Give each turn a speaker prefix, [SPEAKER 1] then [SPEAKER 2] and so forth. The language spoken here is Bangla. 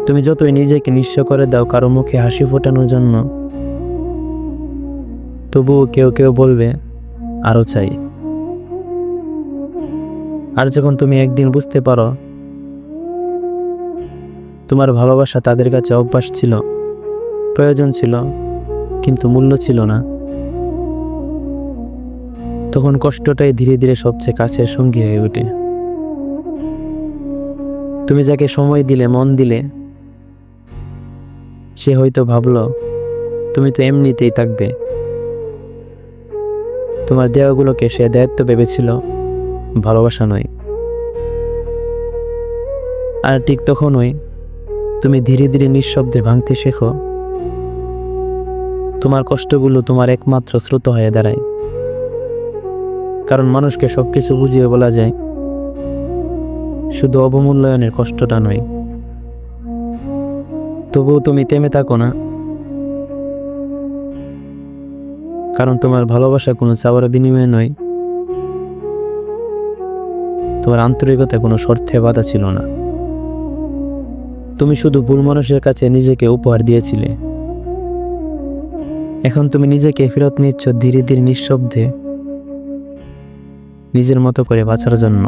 [SPEAKER 1] তুমি যতই নিজেকে নিঃস্ব করে দাও কারো মুখে হাসি ফোটানোর জন্য, তবুও কেউ কেউ বলবে আরো চাই। আর যখন তুমি একদিন বুঝতে পারো তোমার ভালোবাসা তাদের কাছে অভ্যাস ছিল, প্রয়োজন ছিল, কিন্তু মূল্য ছিল না, তখন কষ্টটাই ধীরে ধীরে সবচেয়ে কাছের সঙ্গী হয়ে ওঠে। তুমি যাকে সময় দিলে, মন দিলে, সে হয়তো ভাবলো তুমি তো এমনিতেই থাকবে। তোমার দেওয়াগুলোকে সে দায়িত্ব ভেবেছিল, ভালোবাসা নয়। আর ঠিক তখনই তুমি ধীরে ধীরে নিঃশব্দে ভাঙতে শেখো। তোমার কষ্টগুলো তোমার একমাত্র স্রোত হয়ে দাঁড়ায়। কারণ মানুষকে সবকিছু বুঝিয়ে বলা যায়, শুধু অবমূল্যায়নের কষ্টটা নয়। তবুও তুমি থেমে থাকো না, কারণ তোমার ভালোবাসা কোনো চাওয়ার বিনিময়ে নয়, তোমার আন্তরিকতা কোনো শর্তে বাধা ছিল না। তুমি শুধু ভুল মানুষের কাছে নিজেকে উপহার দিয়েছিলে। এখন তুমি নিজেকে ফেরত নিচ্ছ ধীরে ধীরে, নিঃশব্দে, নিজের মতো করে বাঁচার জন্য।